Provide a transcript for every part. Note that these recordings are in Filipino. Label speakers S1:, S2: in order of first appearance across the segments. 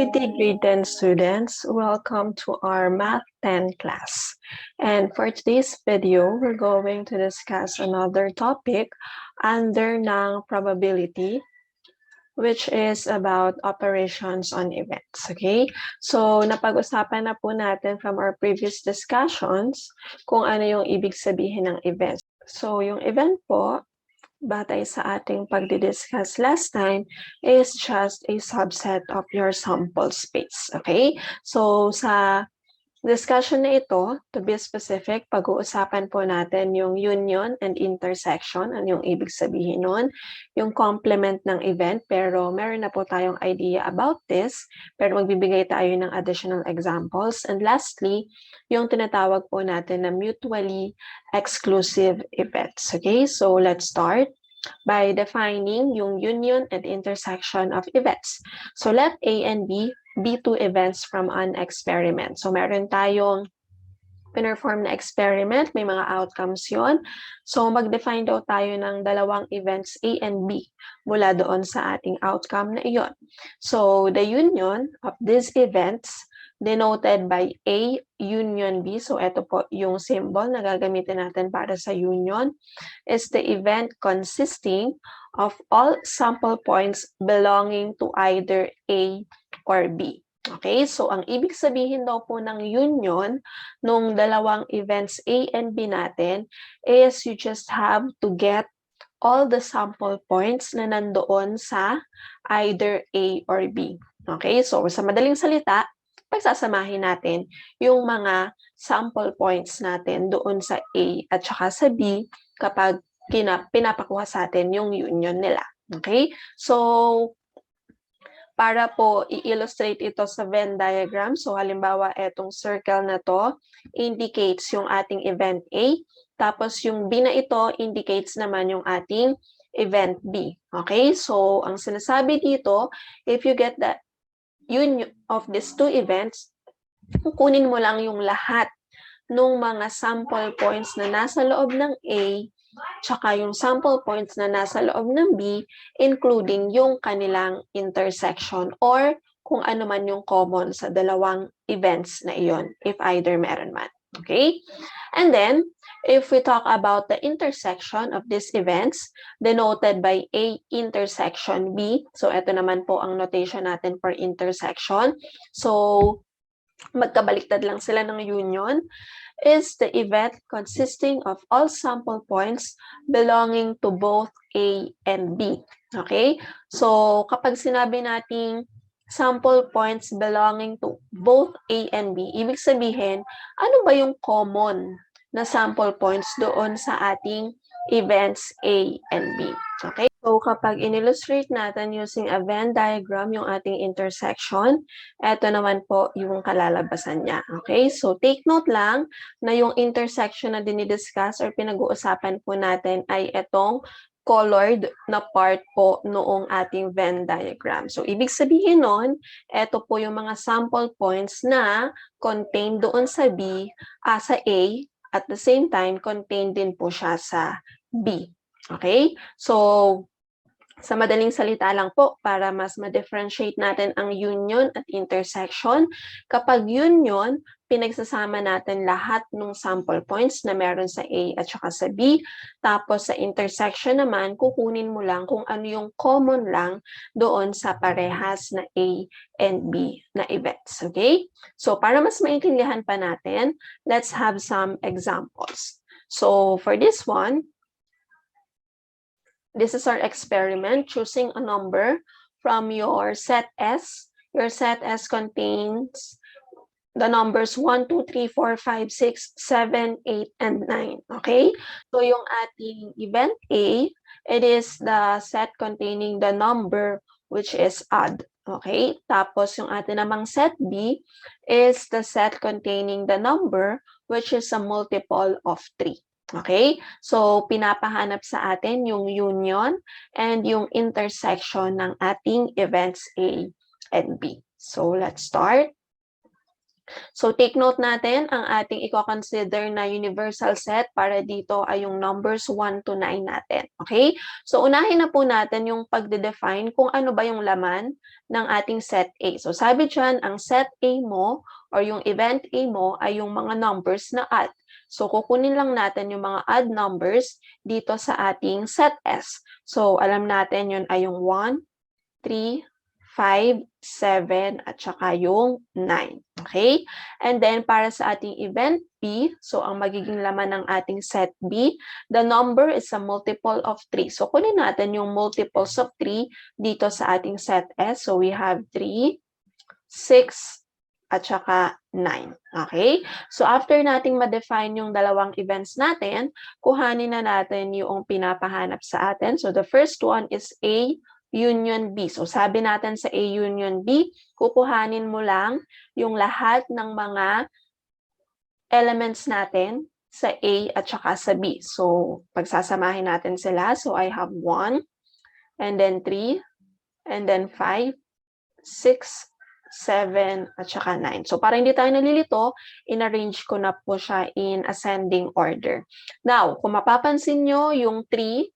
S1: Good day, grade 10 students. Welcome to our Math 10 class. And for today's video, we're going to discuss another topic under ng probability, which is about operations on events. Okay? So, napag-usapan na po natin from our previous discussions kung ano yung ibig sabihin ng event. So, yung event po, batay sa ating pagdidiscuss last time, is just a subset of your sample space. Okay? So, sa discussion na ito, to be specific, pag-uusapan po natin yung union and intersection, ano yung ibig sabihin nun, yung complement ng event, pero meron na po tayong idea about this, pero magbibigay tayo ng additional examples. And lastly, yung tinatawag po natin na mutually exclusive events. Okay, so let's start by defining yung union and intersection of events. So let A and B be two events from an experiment. So meron tayong pinerform na experiment, may mga outcomes yon. So mag-define daw tayo ng dalawang events A and B mula doon sa ating outcome na iyon. So the union of these events denoted by A union B, so ito po yung symbol na gagamitin natin para sa union, is the event consisting of all sample points belonging to either A or B. Okay, so ang ibig sabihin daw po ng union nung dalawang events A and B natin is you just have to get all the sample points na nandoon sa either A or B. Okay, so sa madaling salita, pagsasamahin natin yung mga sample points natin doon sa A at saka sa B kapag pinapakuha sa atin yung union nila. Okay? So, para po i-illustrate ito sa Venn diagram, so halimbawa etong circle na to indicates yung ating event A, tapos yung B na ito indicates naman yung ating event B. Okay? So, ang sinasabi dito, if you get the union of these two events, kukunin mo lang yung lahat ng mga sample points na nasa loob ng A tsaka yung sample points na nasa loob ng B, including yung kanilang intersection or kung ano man yung common sa dalawang events na iyon, if either meron man. Okay? And then, if we talk about the intersection of these events, denoted by A intersection B, so ito naman po ang notation natin for intersection. So, magkabaliktad lang sila ng union, is the event consisting of all sample points belonging to both A and B. Okay? So, kapag sinabi nating sample points belonging to both A and B, ibig sabihin, ano ba yung common na sample points doon sa ating events A and B? Okay? So, kapag in-illustrate natin using a Venn diagram yung ating intersection, ito naman po yung kalalabasan niya. Okay? So, take note lang na yung intersection na dinidiscuss or pinag-uusapan po natin ay itong colored na part po noong ating Venn diagram. So, ibig sabihin nun, ito po yung mga sample points na contained doon sa B, sa A, at the same time, contained din po siya sa B. Okay? So, sa madaling salita lang po, para mas ma-differentiate natin ang union at intersection, kapag union, pinagsasama natin lahat ng sample points na meron sa A at saka sa B. Tapos sa intersection naman, kukunin mo lang kung ano yung common lang doon sa parehas na A and B na events. Okay? So para mas maintindihan pa natin, let's have some examples. So for this one, this is our experiment, choosing a number from your set S. Your set S contains the numbers 1, 2, 3, 4, 5, 6, 7, 8, and 9. Okay? So yung ating event A, it is the set containing the number which is odd. Okay? Tapos yung ating namang set B is the set containing the number which is a multiple of 3. Okay? So, pinapahanap sa atin yung union and yung intersection ng ating events A and B. So, let's start. So take note natin, ang ating i-consider na universal set para dito ay yung numbers 1 to 9 natin. Okay? So unahin na po natin yung pagde-define kung ano ba yung laman ng ating set A. So sabi dyan, ang set A mo or yung event A mo ay yung mga numbers na odd. So kukunin lang natin yung mga odd numbers dito sa ating set S. So alam natin yun ay yung 1, 3, 5, 7, at saka yung 9. Okay? And then, para sa ating event B, so ang magiging laman ng ating set B, the number is a multiple of 3. So, kunin natin yung multiples of 3 dito sa ating set S. So, we have 3, 6, at saka 9. Okay? So, after nating ma-define yung dalawang events natin, kuhanin na natin yung pinapahanap sa atin. So, the first one is A union B. So, sabi natin sa A union B, kukuhanin mo lang yung lahat ng mga elements natin sa A at saka sa B. So, pagsasamahin natin sila. So, I have 1, and then 3, and then 5, 6, 7, at saka 9. So, para hindi tayo nalilito, in-arrange ko na po siya in ascending order. Now, kung mapapansin nyo, yung 3,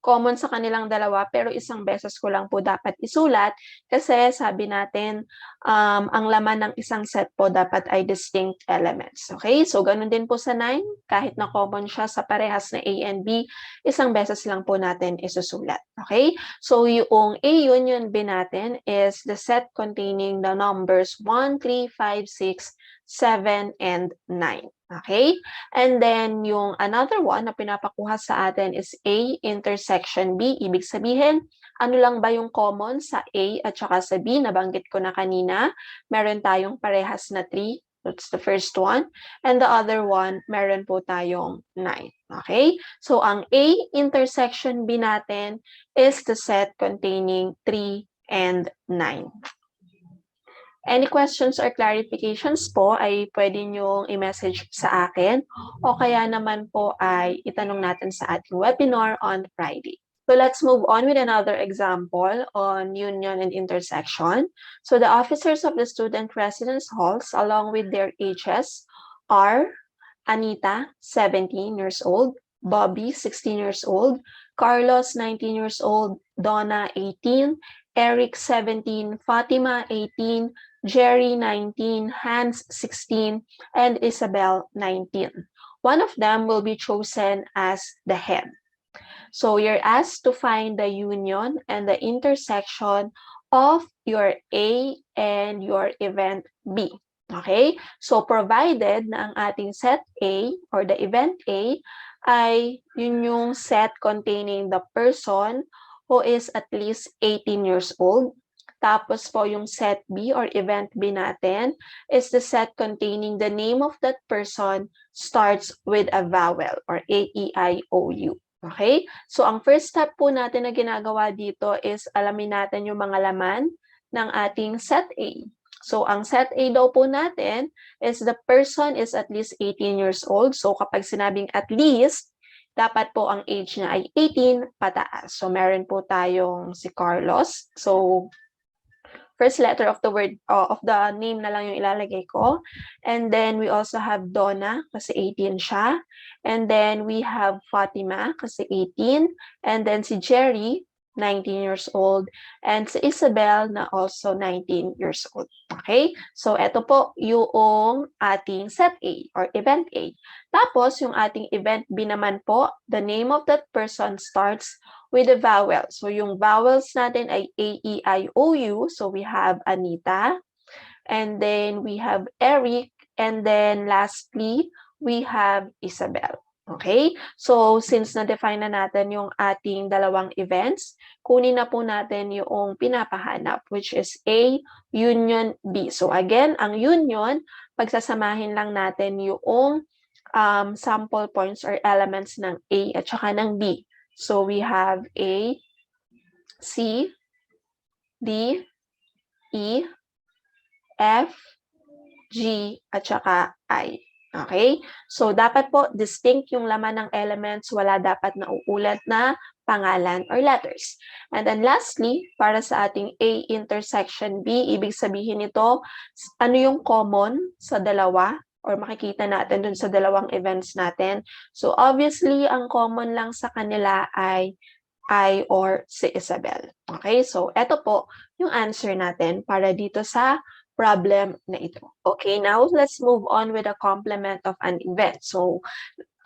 S1: common sa kanilang dalawa, pero isang beses ko lang po dapat isulat kasi sabi natin, ang laman ng isang set po dapat ay distinct elements. Okay? So, ganun din po sa 9, kahit na common siya sa parehas na A and B, isang beses lang po natin isusulat. Okay? So, yung A union B natin is the set containing the numbers 1, 3, 5, 6, 7, and 9. Okay? And then, yung another one na pinapakuha sa atin is A intersection B. Ibig sabihin, ano lang ba yung common sa A at saka sa B? Nabanggit ko na kanina. Meron tayong parehas na 3. That's the first one. And the other one, meron po tayong 9. Okay? So, ang A intersection B natin is the set containing 3 and 9. Any questions or clarifications po ay pwede nyong i-message sa akin o kaya naman po ay itanong natin sa ating webinar on Friday. So let's move on with another example on union and intersection. So the officers of the student residence halls along with their ages are Anita, 17 years old, Bobby, 16 years old, Carlos, 19 years old, Donna, 18, Eric, 17, Fatima, 18, Jerry, 19, Hans, 16, and Isabel, 19. One of them will be chosen as the head. So you're asked to find the union and the intersection of your A and your event B. Okay? So provided na ang ating set A or the event A ay yun yung set containing the person who is at least 18 years old. Tapos po yung set B or event B natin is the set containing the name of that person starts with a vowel or A, E, I, O, U. Okay? So ang first step po natin na ginagawa dito is alamin natin yung mga laman ng ating set A. So ang set A daw po natin is the person is at least 18 years old. So kapag sinabing at least, dapat po ang age niya ay 18 pataas. So meron po tayong si Carlos. So first letter of the word of the name na lang yung ilalagay ko. And then we also have Donna kasi 18 siya. And then we have Fatima kasi 18. And then si Jerry, 19 years old. And si Isabel na also 19 years old. Okay? So ito po yung ating set A or event A. Tapos yung ating event B naman po, the name of that person starts with a vowel. So yung vowels natin ay A, E, I, O, U. So we have Anita. And then we have Eric. And then lastly, we have Isabel. Okay? So since na-define na natin yung ating dalawang events, kunin na po natin yung pinapahanap which is A union B. So again, ang union, pagsasamahin lang natin yung sample points or elements ng A at saka ng B. So we have A, C, D, E, F, G, at saka I. Okay? So dapat po distinct yung laman ng elements, wala dapat na uulat na pangalan or letters. And then lastly, para sa ating A intersection B, ibig sabihin nito, ano yung common sa dalawa or makikita natin dun sa dalawang events natin. So obviously, ang common lang sa kanila ay I or si Isabel. Okay, so eto po yung answer natin para dito sa problem na ito. Okay, now let's move on with the complement of an event. So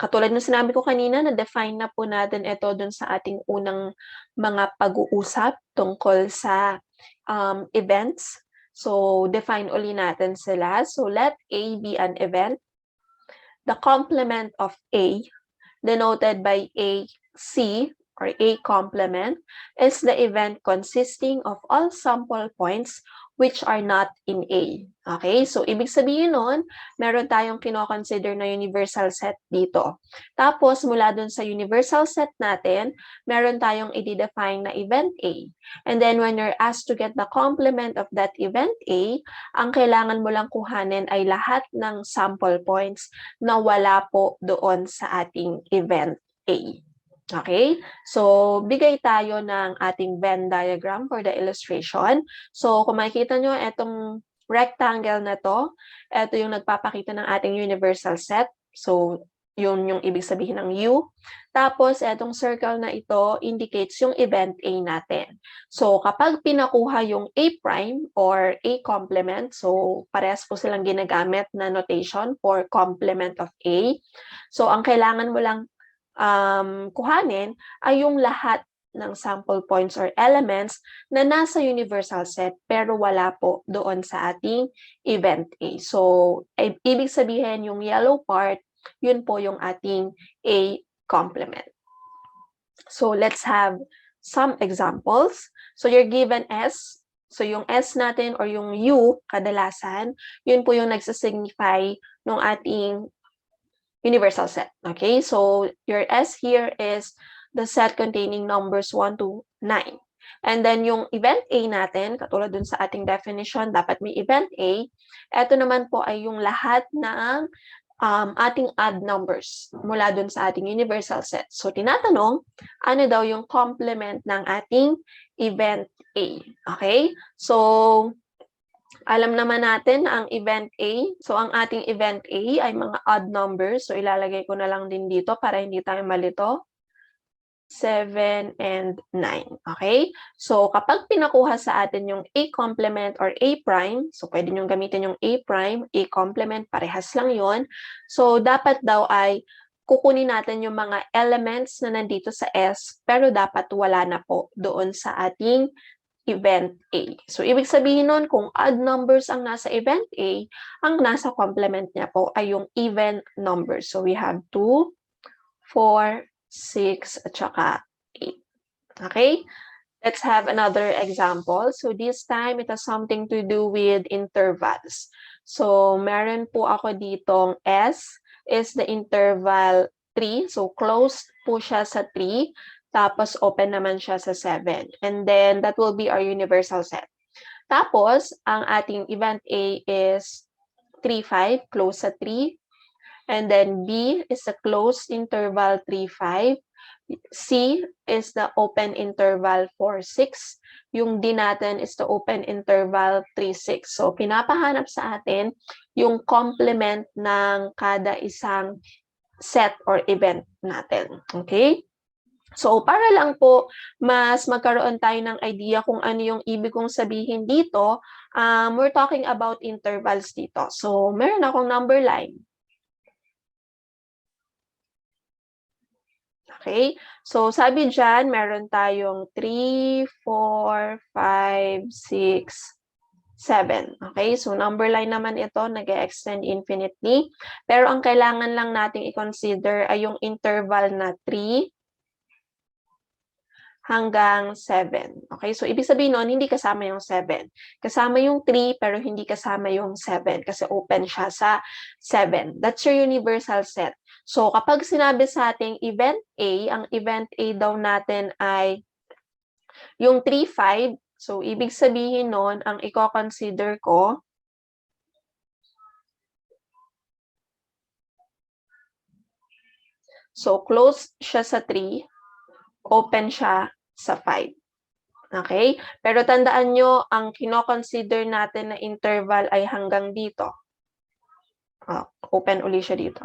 S1: katulad ng sinabi ko kanina, na-define na po natin ito dun sa ating unang mga pag-uusap tungkol sa events. So, define uli natin sila. So, let A be an event. The complement of A, denoted by AC, or A complement, is the event consisting of all sample points which are not in A. Okay? So, ibig sabihin nun, meron tayong kino-consider na universal set dito. Tapos, mula dun sa universal set natin, meron tayong i-define na event A. And then, when you're asked to get the complement of that event A, ang kailangan mo lang kuhanin ay lahat ng sample points na wala po doon sa ating event A. Okay? So, bigay tayo ng ating Venn diagram for the illustration. So, kung makikita nyo, itong rectangle na to, ito yung nagpapakita ng ating universal set. So, yun yung ibig sabihin ng U. Tapos, itong circle na ito indicates yung event A natin. So, kapag pinakuha yung A prime or A complement, so parehas po silang ginagamit na notation for complement of A. So, ang kailangan mo lang kuhanin ay yung lahat ng sample points or elements na nasa universal set pero wala po doon sa ating event A. So, ibig sabihin yung yellow part, yun po yung ating A complement. So, let's have some examples. So, you're given S. So, yung S natin or yung U, kadalasan, yun po yung nagsasignify ng ating universal set. Okay, so your S here is the set containing numbers 1 to 9. And then yung event A natin, katulad dun sa ating definition, dapat may event A. Ito naman po ay yung lahat ng ating odd numbers mula dun sa ating universal set. So tinatanong, ano daw yung complement ng ating event A? Okay, so alam naman natin ang event A. So, ang ating event A ay mga odd numbers. So, ilalagay ko na lang din dito para hindi tayo malito. 7 and 9. Okay? So, kapag pinakuha sa atin yung A complement or A prime, so pwede nyo gamitin yung A prime, A complement, parehas lang yon. So, dapat daw ay kukunin natin yung mga elements na nandito sa S, pero dapat wala na po doon sa ating event A. So, ibig sabihin nun, kung odd numbers ang nasa event A, ang nasa complement niya po ay yung even numbers. So, we have 2, 4, 6, at saka 8. Okay? Let's have another example. So, this time, it has something to do with intervals. So, meron po ako ditong S is the interval 3. So, closed po siya sa 3. Tapos, open naman siya sa 7. And then, that will be our universal set. Tapos, ang ating event A is 3, 5, close sa 3. And then, B is a closed interval 3, 5. C is the open interval 4, 6. Yung D natin is the open interval 3, 6. So, pinapahanap sa atin yung complement ng kada isang set or event natin. Okay? So, para lang po mas magkaroon tayo ng idea kung ano yung ibig kong sabihin dito, we're talking about intervals dito. So, meron akong number line. Okay? So, sabi dyan, meron tayong 3, 4, 5, 6, 7. Okay? So, number line naman ito, nag-extend infinitely. Pero ang kailangan lang nating i-consider ay yung interval na 3 hanggang 7. Okay? So, ibig sabihin nun, hindi kasama yung 7. Kasama yung 3, pero hindi kasama yung 7 kasi open siya sa 7. That's your universal set. So, kapag sinabi sa ating event A, ang event A daw natin ay yung 3, 5. So, ibig sabihin nun, ang i-consider ko, so, close siya sa 3, open siya sa 5. Okay? Pero tandaan nyo, ang kino-consider natin na interval ay hanggang dito. Open uli siya dito.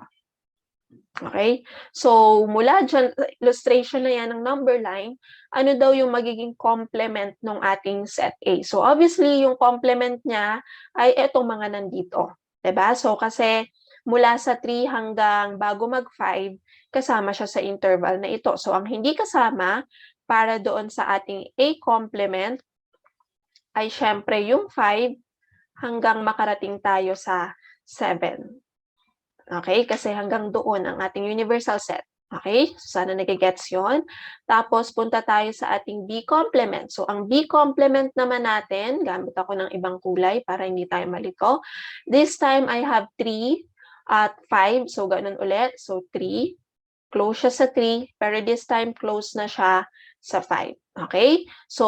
S1: Okay? So, mula dyan, illustration na yan ng number line, ano daw yung magiging complement ng ating set A? So, obviously, yung complement niya ay etong mga nandito. Diba? So, kasi mula sa 3 hanggang bago mag-5, kasama siya sa interval na ito. So, ang hindi kasama para doon sa ating A complement ay syempre yung 5 hanggang makarating tayo sa 7. Okay? Kasi hanggang doon ang ating universal set. Okay? So, sana nagigets yun. Tapos, punta tayo sa ating B complement. So, ang B complement naman natin, gamit ako ng ibang kulay para hindi tayo malito. This time, I have 3 at 5. So, ganun ulit. So, 3. Close siya sa 3. Pero this time, close na siya sa 5. Okay? So,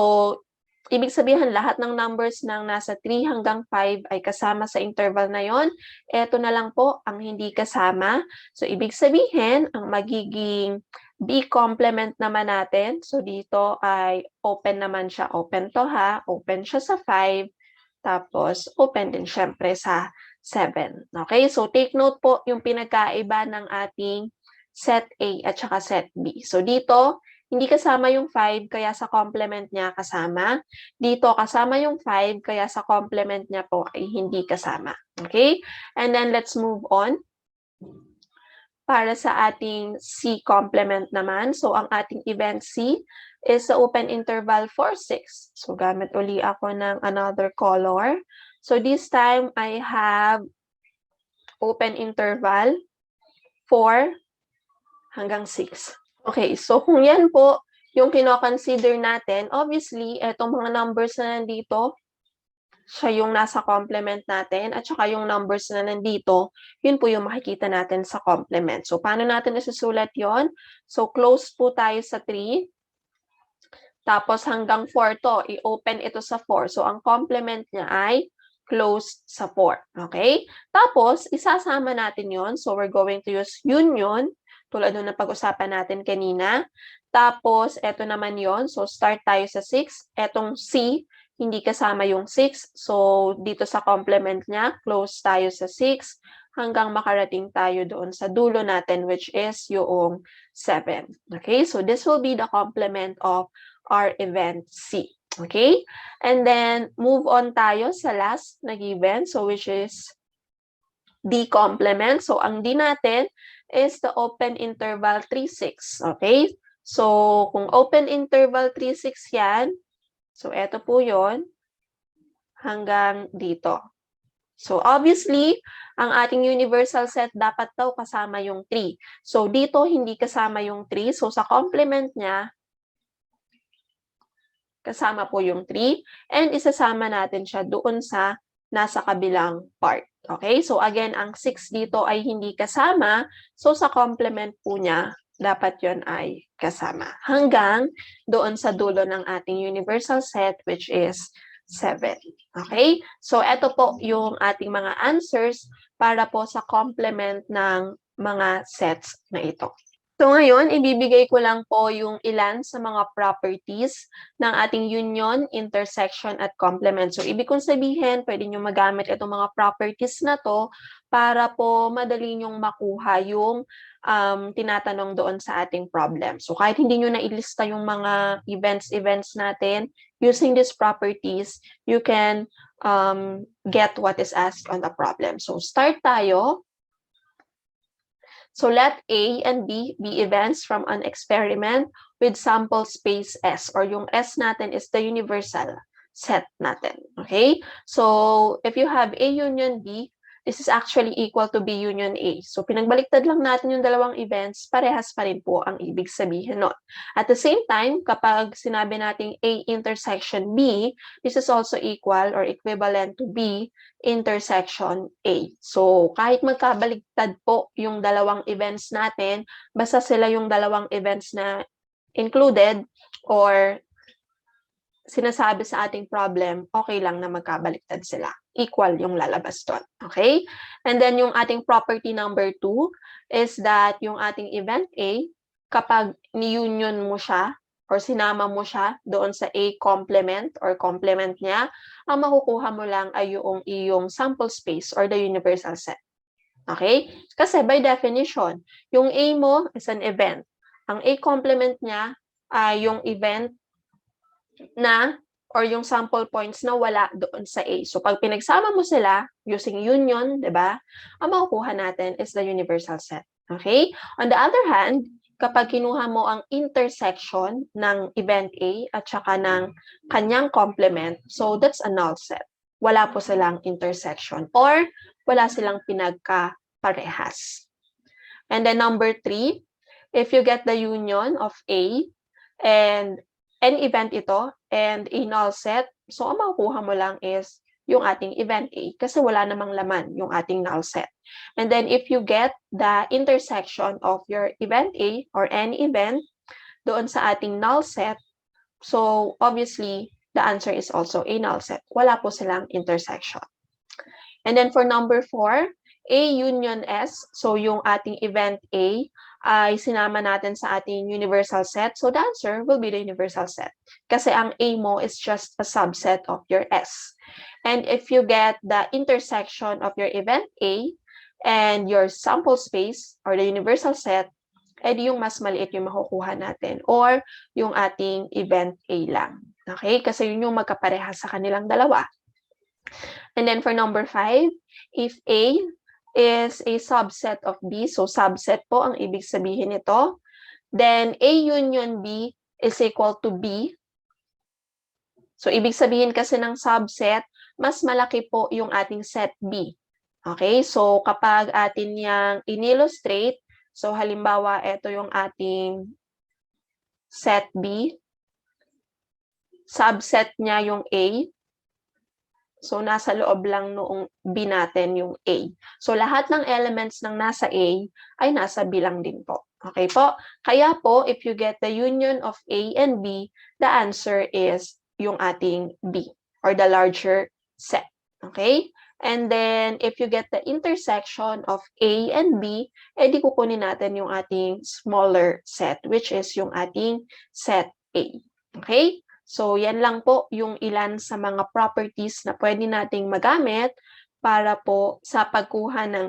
S1: ibig sabihin, lahat ng numbers ng nasa 3 hanggang 5 ay kasama sa interval na yon. Ito na lang po ang hindi kasama. So, ibig sabihin, ang magiging B complement naman natin, so dito ay open naman siya. Open to ha. Open siya sa 5. Tapos, open din syempre sa 7. Okay? So, take note po yung pinagkaiba ng ating set A at saka set B. So, dito, hindi kasama yung 5, kaya sa complement niya kasama. Dito, kasama yung 5, kaya sa complement niya po ay hindi kasama. Okay? And then, let's move on. Para sa ating C complement naman, so ang ating event C is sa open interval 4, 6. So, gamit uli ako ng another color. So, this time, I have open interval 4 hanggang 6. Okay, so kung yan po yung kino-consider natin, obviously, etong mga numbers na nandito, siya yung nasa complement natin, at saka yung numbers na nandito, yun po yung makikita natin sa complement. So, paano natin nasusulat yon? So, close po tayo sa 3. Tapos, hanggang 4 to, i-open ito sa 4. So, ang complement niya ay closed sa 4. Okay? Tapos, isasama natin yon. So, we're going to use union, tulad nung napag-usapan natin kanina. Tapos, eto naman yon. So, start tayo sa 6. Etong C, hindi kasama yung 6. So, dito sa complement niya, close tayo sa 6 hanggang makarating tayo doon sa dulo natin, which is yung 7. Okay? So, this will be the complement of our event C. Okay? And then, move on tayo sa last na given, so which is D complement. So, ang D natin is the open interval 3, 6. Okay? So, kung open interval 3, 6 yan, so eto po yon hanggang dito. So, obviously, ang ating universal set dapat daw kasama yung 3. So, dito hindi kasama yung 3. So, sa complement niya, kasama po yung 3. And isasama natin siya doon sa nasa kabilang part. Okay? So, again, ang 6 dito ay hindi kasama. So, sa complement po niya, dapat yon ay kasama. Hanggang doon sa dulo ng ating universal set, which is 7. Okay? So, eto po yung ating mga answers para po sa complement ng mga sets na ito. So ngayon, ibibigay ko lang po yung ilan sa mga properties ng ating union, intersection, at complement. So ibig kong sabihin, pwede nyo magamit itong mga properties na to para po madali nyong makuha yung tinatanong doon sa ating problem. So kahit hindi nyo nailista yung mga events natin, using these properties, you can get what is asked on the problem. So start tayo. So let A and B be events from an experiment with sample space S, or yung S natin is the universal set natin. Okay? So if you have A union B, this is actually equal to B union A. So pinagbaliktad lang natin yung dalawang events, parehas pa rin po ang ibig sabihin nun. At the same time, kapag sinabi nating A intersection B, this is also equal or equivalent to B intersection A. So, kahit magkabaligtad po yung dalawang events natin, basta sila yung dalawang events na included or sinasabi sa ating problem, okay lang na magkabaliktad sila. Equal yung lalabas doon. Okay? And then yung ating property number 2 is that yung ating event A, kapag ni-union mo siya or sinama mo siya doon sa A complement or complement niya, ang makukuha mo lang ay yung iyong sample space or the universal set. Okay? Kasi by definition, yung A mo is an event. Ang A complement niya ay yung event na or yung sample points na wala doon sa A. So pag pinagsama mo sila using union, 'di ba? Ang makukuha natin is the universal set. Okay? On the other hand, kapag kinuha mo ang intersection ng event A at saka ng kanyang complement, so that's a null set. Wala po silang intersection or wala silang pinagkaparehas. And then number 3, if you get the union of A and any event ito and a null set, so ang makukuha mo lang is yung ating event A kasi wala namang laman yung ating null set. And then if you get the intersection of your event A or any event doon sa ating null set, so obviously the answer is also a null set. Wala po silang intersection. And then for number 4, A union S, so yung ating event A ay sinama natin sa ating universal set. So the answer will be the universal set. Kasi ang A mo is just a subset of your S. And if you get the intersection of your event A and your sample space or the universal set, edi yung mas maliit yung makukuha natin or yung ating event A lang. Okay? Kasi yun yung magkapareha sa kanilang dalawa. And then for number 5, if A is a subset of B, so subset po ang ibig sabihin nito, then A union B is equal to B. So ibig sabihin kasi ng subset, mas malaki po yung ating set B. Okay, so kapag atin yang in-illustrate, so halimbawa ito yung ating set B, subset niya yung A, so nasa loob lang noong B natin yung A. So lahat ng elements ng nasa A ay nasa B lang din po. Okay po? Kaya po, if you get the union of A and B, the answer is yung ating B or the larger set. Okay? And then, if you get the intersection of A and B, edi kukunin natin yung ating smaller set, which is yung ating set A. Okay? So, yan lang po yung ilan sa mga properties na pwede nating magamit para po sa pagkuha ng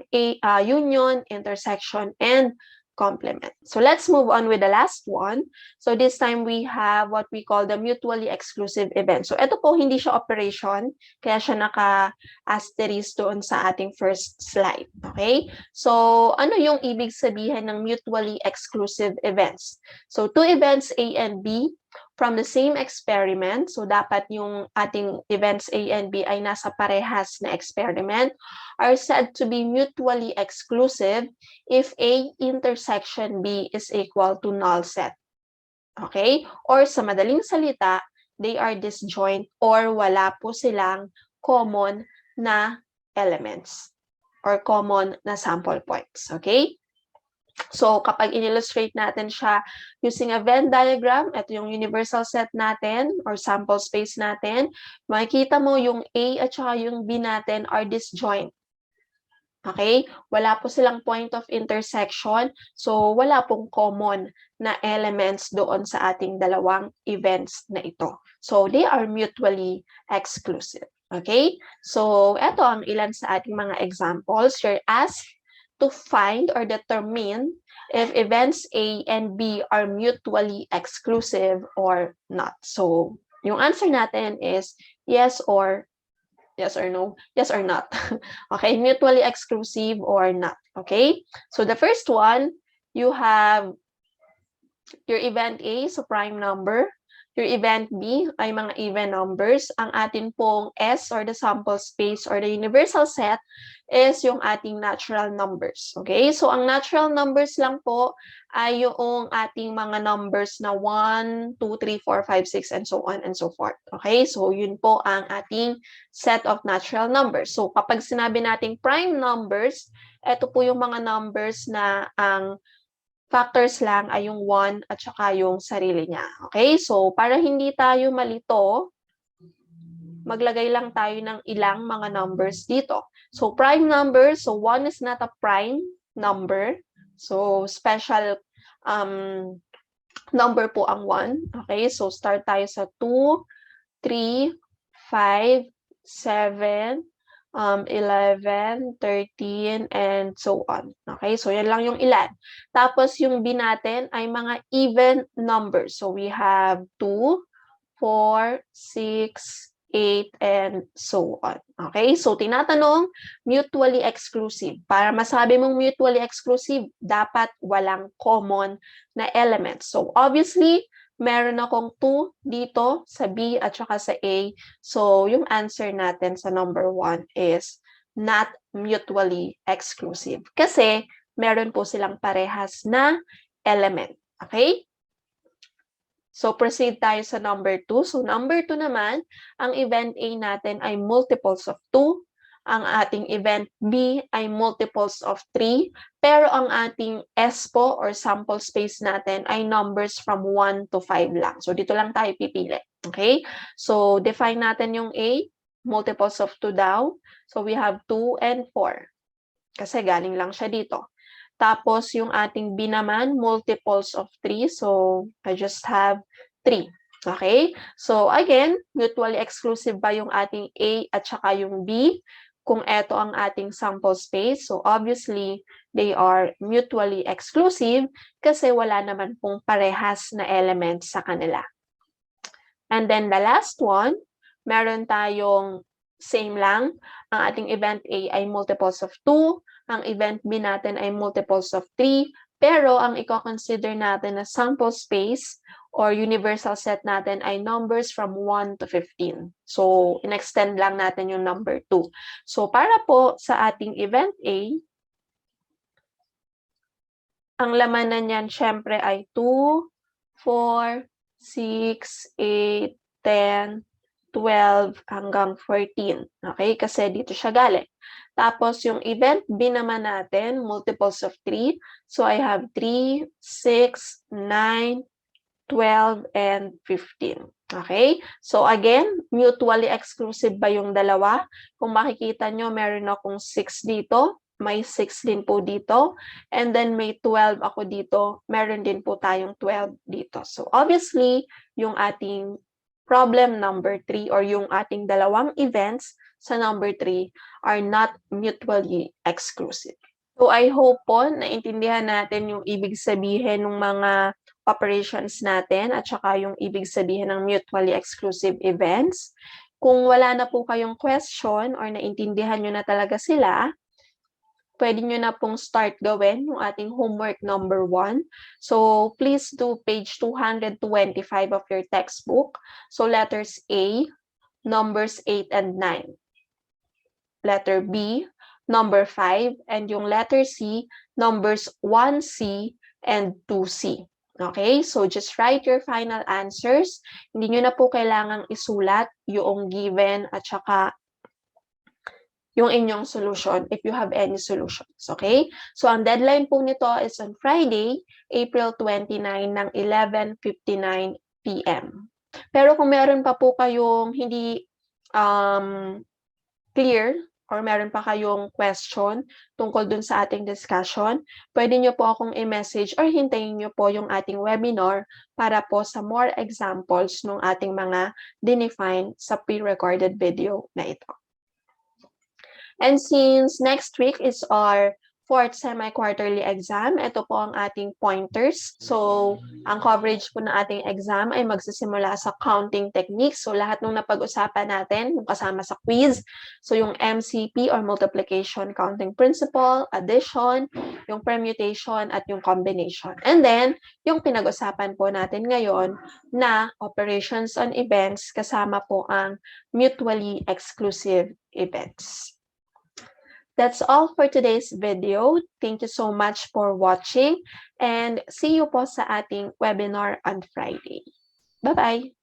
S1: union, intersection, and complement. So let's move on with the last one. So this time we have what we call the mutually exclusive event. So ito po hindi siya operation, kaya siya naka-asterisk doon sa ating first slide. Okay? So ano yung ibig sabihin ng mutually exclusive events? So two events A and B from the same experiment. So dapat yung ating events A and B ay nasa parehas na experiment are said to be mutually exclusive if A intersection B is equal to null set. Okay? Or sa madaling salita, they are disjoint or wala po silang common na elements or common na sample points. Okay? So, kapag in-illustrate natin siya using a Venn diagram, ito yung universal set natin or sample space natin, makikita mo yung A at saka yung B natin are disjoint. Okay? Wala po silang point of intersection, so wala pong common na elements doon sa ating dalawang events na ito. So, they are mutually exclusive. Okay? So, ito ang ilan sa ating mga examples. You're asked to find or determine if events A and B are mutually exclusive or not. So, yung answer natin is yes or no, yes or not. Okay, mutually exclusive or not. Okay, so the first one, you have your event A, so prime number. Your event B ay mga even numbers. Ang atin pong S or the sample space or the universal set is yung ating natural numbers. Okay, so ang natural numbers lang po ay yung ating mga numbers na 1, 2, 3, 4, 5, 6, and so on and so forth. Okay, so yun po ang ating set of natural numbers. So kapag sinabi nating prime numbers, ito po yung mga numbers na ang factors lang ay yung 1 at saka yung sarili niya. Okay? So, para hindi tayo malito, maglagay lang tayo ng ilang mga numbers dito. So, prime number, so 1 is not a prime number. So, special number po ang 1. Okay, so start tayo sa 2, 3, 5, 7, 11, 13, and so on. Okay, so yan lang yung ilan. Tapos yung B natin ay mga even numbers. So we have 2, 4, 6, 8, and so on. Okay, so tinatanong, mutually exclusive. Para masabi mong mutually exclusive, dapat walang common na elements. So obviously, meron akong 2 dito sa B at saka sa A. So yung answer natin sa number 1 is not mutually exclusive. Kasi meron po silang parehas na element. Okay? So, proceed tayo sa number 2. So, number 2 naman, ang event A natin ay multiples of 2. Ang ating event B ay multiples of 3. Pero ang ating S po or sample space natin ay numbers from 1 to 5 lang. So, dito lang tayo pipili. Okay? So, define natin yung A. Multiples of 2 daw. So, we have 2 and 4. Kasi galing lang siya dito. Tapos, yung ating B naman, multiples of 3. So, I just have 3. Okay? So, again, mutually exclusive ba yung ating A at saka yung B? Kung ito ang ating sample space, so obviously, they are mutually exclusive kasi wala naman pong parehas na elements sa kanila. And then the last one, meron tayong same lang. Ang ating event A ay multiples of 2. Ang event B natin ay multiples of 3. Pero ang i-consider natin na sample space or universal set natin ay numbers from 1 to 15. So, in-extend lang natin yung number 2. So, para po sa ating event A, ang laman na niyan syempre ay 2, 4, 6, 8, 10, 12 hanggang 14. Okay? Kasi dito siya galing. Tapos yung event B naman natin, multiples of 3. So I have 3, 6, 9, 12, and 15. Okay? So again, mutually exclusive ba yung dalawa? Kung makikita nyo, meron akong 6 dito. May 6 din po dito. And then may 12 ako dito. Meron din po tayong 12 dito. So obviously, yung ating problem number 3 or yung ating dalawang events sa number 3 are not mutually exclusive. So I hope po naintindihan natin yung ibig sabihin ng mga operations natin at saka yung ibig sabihin ng mutually exclusive events. Kung wala na po kayong question or naintindihan nyo na talaga sila, pwede nyo na pong start gawin yung ating homework number 1. So, please do page 225 of your textbook. So, letters A, numbers 8 and 9. Letter B, number 5. And yung letter C, numbers 1C and 2C. Okay? So, just write your final answers. Hindi nyo na po kailangang isulat yung given at saka yung inyong solution if you have any solutions, okay? So, ang deadline po nito is on Friday, April 29 ng 11:59 p.m. Pero kung meron pa po kayong hindi clear or meron pa kayong question tungkol dun sa ating discussion, pwede nyo po akong i-message or hintayin nyo po yung ating webinar para po sa more examples ng ating mga dinefine sa pre-recorded video na ito. And since next week is our 4th semi-quarterly exam, ito po ang ating pointers. So, ang coverage po ng ating exam ay magsisimula sa counting techniques. So, lahat ng napag-usapan natin, yung kasama sa quiz. So, yung MCP or multiplication counting principle, addition, yung permutation, at yung combination. And then, yung pinag-usapan po natin ngayon na operations on events, kasama po ang mutually exclusive events. That's all for today's video. Thank you so much for watching and see you po sa ating webinar on Friday. Bye-bye!